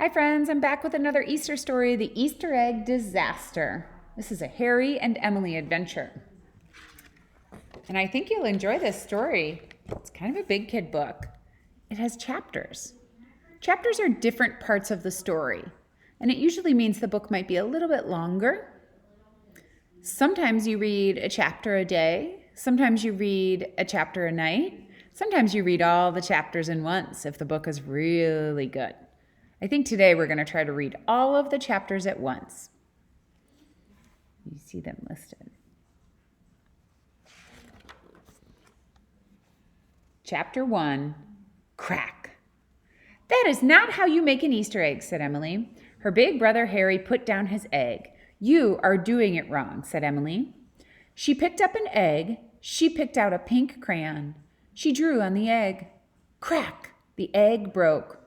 Hi friends, I'm back with another Easter story, The Easter Egg Disaster. This is a Harry and Emily adventure. And I think you'll enjoy this story. It's kind of a big kid book. It has chapters. Chapters are different parts of the story, and it usually means the book might be a little bit longer. Sometimes you read a chapter a day. Sometimes you read a chapter a night. Sometimes you read all the chapters in once if the book is really good. I think today we're going to try to read all of the chapters at once. You see them listed. Chapter 1, Crack. That is not how you make an Easter egg, said Emily. Her big brother Harry put down his egg. You are doing it wrong, said Emily. She picked up an egg. She picked out a pink crayon. She drew on the egg. Crack! The egg broke.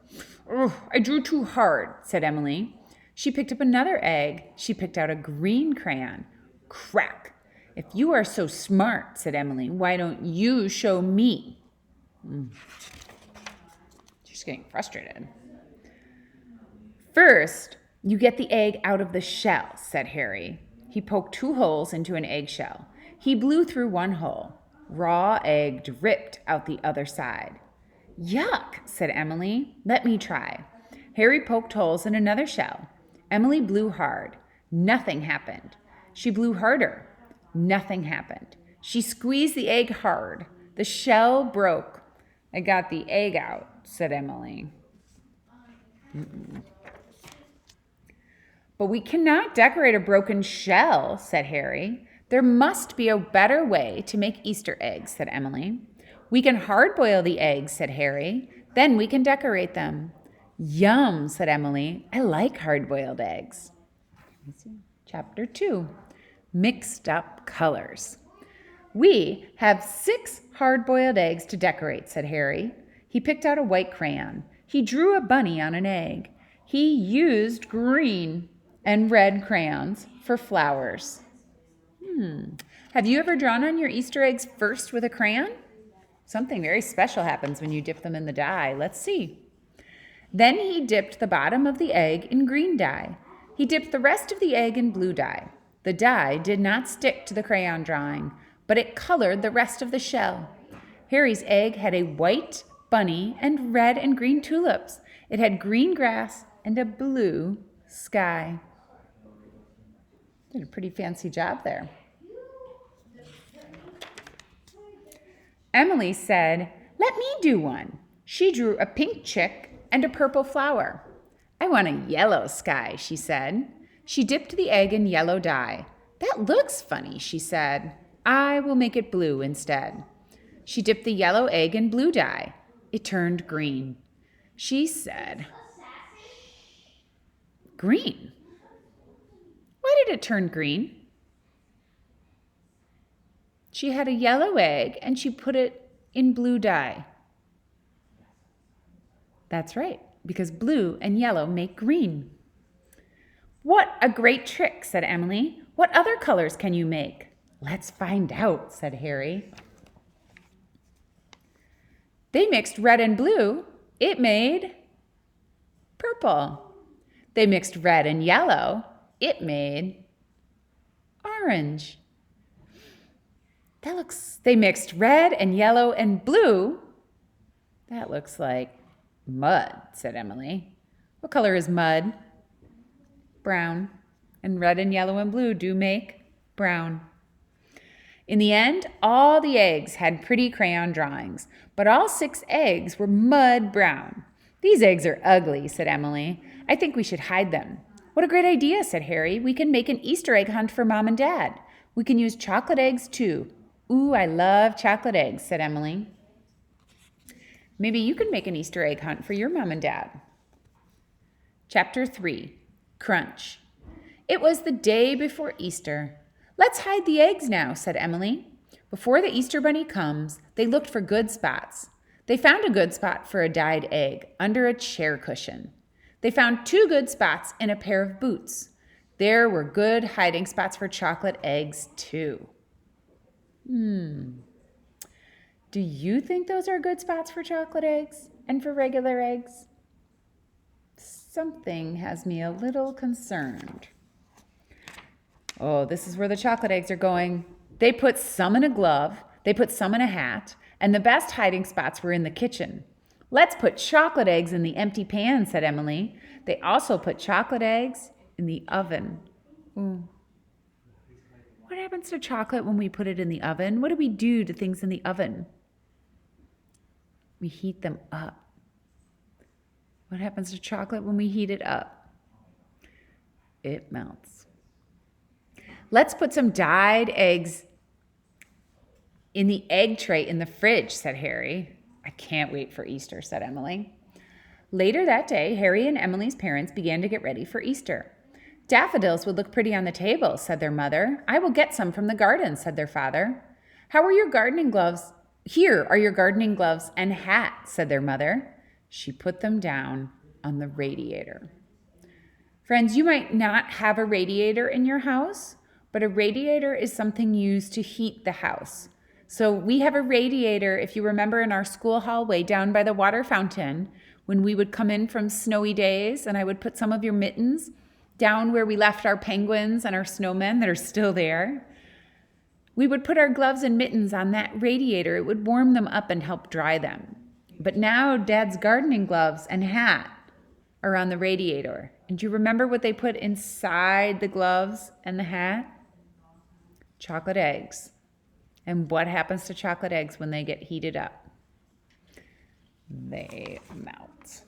"Ugh, I drew too hard," said Emily. She picked up another egg. She picked out a green crayon. Crack! "If you are so smart," said Emily, "why don't you show me?" She's getting frustrated. "First, you get the egg out of the shell," said Harry. He poked 2 holes into an eggshell. He blew through one hole. Raw egg dripped out the other side. "Yuck," said Emily. "Let me try." Harry poked holes in another shell. Emily blew hard. Nothing happened. She blew harder. Nothing happened. She squeezed the egg hard. The shell broke. "I got the egg out," said Emily. "But we cannot decorate a broken shell," said Harry. "There must be a better way to make Easter eggs," said Emily. "We can hard-boil the eggs," said Harry. "Then we can decorate them." "Yum," said Emily. "I like hard-boiled eggs." Chapter 2, Mixed Up Colors. "We have 6 hard-boiled eggs to decorate," said Harry. He picked out a white crayon. He drew a bunny on an egg. He used green and red crayons for flowers. Have you ever drawn on your Easter eggs first with a crayon? Something very special happens when you dip them in the dye. Let's see. Then he dipped the bottom of the egg in green dye. He dipped the rest of the egg in blue dye. The dye did not stick to the crayon drawing, but it colored the rest of the shell. Harry's egg had a white bunny and red and green tulips. It had green grass and a blue sky. Did a pretty fancy job there. Emily said, "Let me do one." She drew a pink chick and a purple flower. "I want a yellow sky," she said. She dipped the egg in yellow dye. "That looks funny," she said. "I will make it blue instead." She dipped the yellow egg in blue dye. It turned green. She said, "Green? Why did it turn green?" She had a yellow egg and she put it in blue dye. That's right, because blue and yellow make green. "What a great trick," said Emily. "What other colors can you make?" "Let's find out," said Harry. They mixed red and blue. It made purple. They mixed red and yellow. It made orange. They mixed red and yellow and blue. That looks like mud, said Emily. "What color is mud?" "Brown. And red and yellow and blue do make brown." In the end, all the eggs had pretty crayon drawings, but all 6 eggs were mud brown. "These eggs are ugly," said Emily. "I think we should hide them." "What a great idea," said Harry. "We can make an Easter egg hunt for Mom and Dad. We can use chocolate eggs too." "Ooh, I love chocolate eggs," said Emily. "Maybe you can make an Easter egg hunt for your Mom and Dad." Chapter 3, Crunch. It was the day before Easter. "Let's hide the eggs now," said Emily. "Before the Easter bunny comes," they looked for good spots. They found a good spot for a dyed egg under a chair cushion. They found 2 good spots in a pair of boots. There were good hiding spots for chocolate eggs, too. Do you think those are good spots for chocolate eggs and for regular eggs? something has me a little concerned. Oh, this is where the chocolate eggs are going. They put some in a glove, they put some in a hat, and the best hiding spots were in the kitchen. Let's put chocolate eggs in the empty pan, said Emily. They also put chocolate eggs in the oven. Ooh. What happens to chocolate when we put it in the oven? What do we do to things in the oven? We heat them up. What happens to chocolate when we heat it up? It melts. Let's put some dyed eggs in the egg tray in the fridge, said Harry. I can't wait for Easter, said Emily. Later that day, Harry and Emily's parents began to get ready for Easter. Daffodils would look pretty on the table, said their mother. I will get some from the garden, said their father. How are your gardening gloves? Here are your gardening gloves and hat, said their mother. She put them down on the radiator. Friends, you might not have a radiator in your house, but a radiator is something used to heat the house. So we have a radiator, if you remember, in our school hallway down by the water fountain, when we would come in from snowy days, and I would put some of your mittens down where we left our penguins and our snowmen that are still there. We would put our gloves and mittens on that radiator. It would warm them up and help dry them. But now Dad's gardening gloves and hat are on the radiator. And do you remember what they put inside the gloves and the hat? Chocolate eggs. And what happens to chocolate eggs when they get heated up? They melt.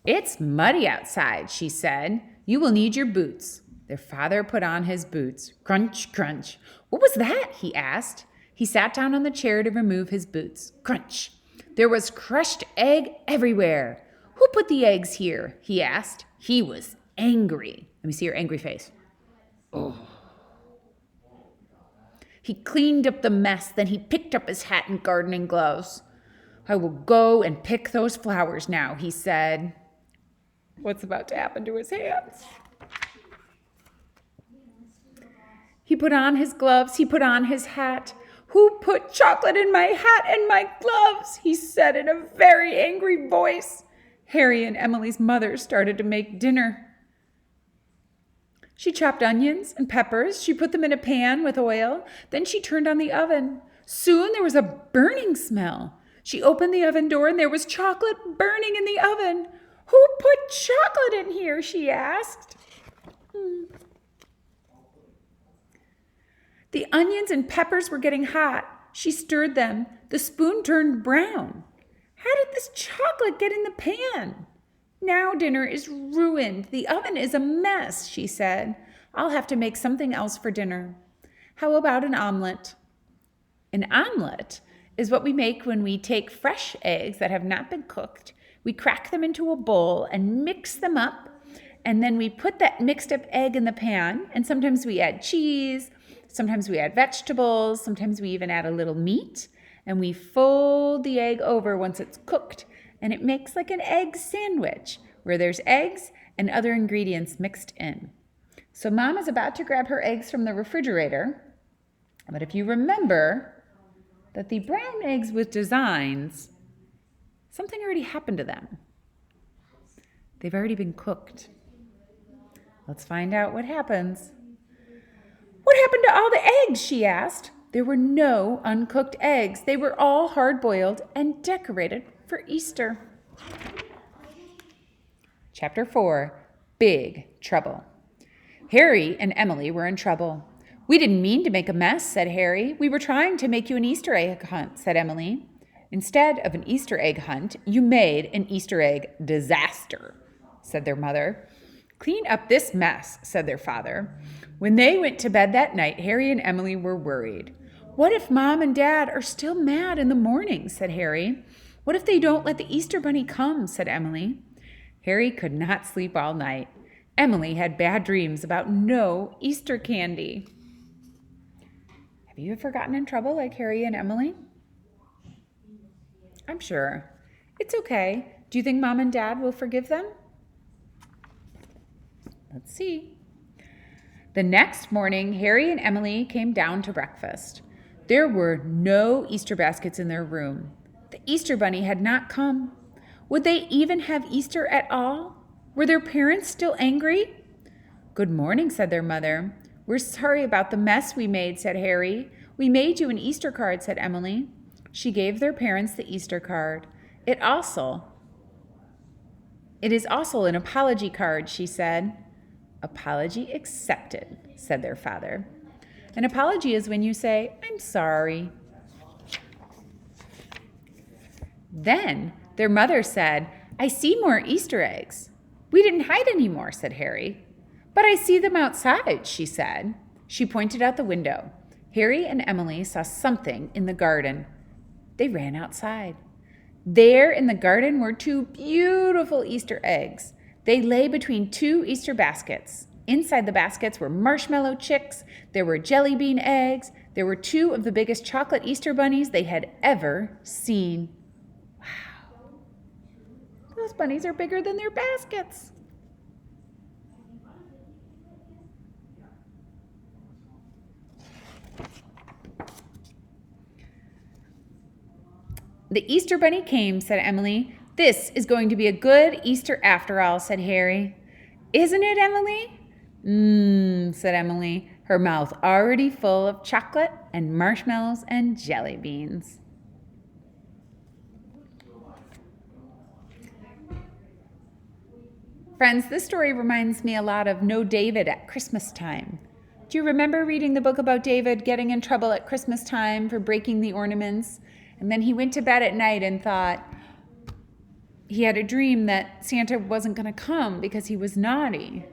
It's muddy outside, she said. You will need your boots. Their father put on his boots. Crunch, crunch. What was that? He asked. He sat down on the chair to remove his boots. Crunch. There was crushed egg everywhere. Who put the eggs here? He asked. He was angry. Let me see your angry face. Oh. He cleaned up the mess, then he picked up his hat and gardening gloves. I will go and pick those flowers now, he said. What's about to happen to his hands? He put on his gloves, he put on his hat. Who put chocolate in my hat and my gloves? He said in a very angry voice. Harry and Emily's mother started to make dinner. She chopped onions and peppers. She put them in a pan with oil. Then she turned on the oven. Soon there was a burning smell. She opened the oven door and there was chocolate burning in the oven. Who put chocolate in here? She asked. The onions and peppers were getting hot. She stirred them. The spoon turned brown. How did this chocolate get in the pan? Now dinner is ruined. The oven is a mess, she said. I'll have to make something else for dinner. How about an omelet? An omelet is what we make when we take fresh eggs that have not been cooked. We crack them into a bowl and mix them up. And then we put that mixed up egg in the pan. And sometimes we add cheese. Sometimes we add vegetables. Sometimes we even add a little meat. And we fold the egg over once it's cooked. And it makes like an egg sandwich where there's eggs and other ingredients mixed in. So Mom is about to grab her eggs from the refrigerator. But if you remember that the brown eggs with designs, something already happened to them. They've already been cooked. Let's find out what happens. What happened to all the eggs? She asked. There were no uncooked eggs. They were all hard-boiled and decorated for Easter. Chapter 4, Big Trouble. Harry and Emily were in trouble. We didn't mean to make a mess, said Harry. We were trying to make you an Easter egg hunt, said Emily. Instead of an Easter egg hunt, you made an Easter egg disaster, said their mother. Clean up this mess, said their father. When they went to bed that night, Harry and Emily were worried. What if Mom and Dad are still mad in the morning, said Harry. What if they don't let the Easter bunny come, said Emily. Harry could not sleep all night. Emily had bad dreams about no Easter candy. Have you ever gotten in trouble like Harry and Emily? I'm sure. It's okay. Do you think Mom and Dad will forgive them? Let's see. The next morning, Harry and Emily came down to breakfast. There were no Easter baskets in their room. The Easter bunny had not come. Would they even have Easter at all? Were their parents still angry? Good morning, said their mother. We're sorry about the mess we made, said Harry. We made you an Easter card, said Emily. She gave their parents the Easter card. It is also an apology card, she said. Apology accepted, said their father. An apology is when you say, I'm sorry. Then their mother said, I see more Easter eggs. We didn't hide any more, said Harry. But I see them outside, she said. She pointed out the window. Harry and Emily saw something in the garden. They ran outside. There in the garden were 2 beautiful Easter eggs. They lay between 2 Easter baskets. Inside the baskets were marshmallow chicks. There were jelly bean eggs. There were 2 of the biggest chocolate Easter bunnies they had ever seen. Wow. Those bunnies are bigger than their baskets. The Easter bunny came, said Emily. This is going to be a good Easter after all, said Harry. Isn't it, Emily? Said Emily, her mouth already full of chocolate and marshmallows and jelly beans. Friends, this story reminds me a lot of Know David at Christmas time. Do you remember reading the book about David getting in trouble at Christmas time for breaking the ornaments? And then he went to bed at night and thought he had a dream that Santa wasn't going to come because he was naughty.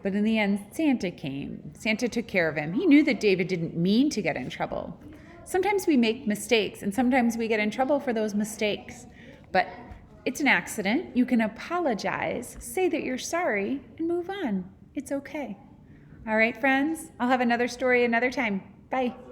But in the end, Santa came. Santa took care of him. He knew that David didn't mean to get in trouble. Sometimes we make mistakes, and sometimes we get in trouble for those mistakes. But it's an accident. You can apologize, say that you're sorry, and move on. It's okay. All right, friends? I'll have another story another time. Bye.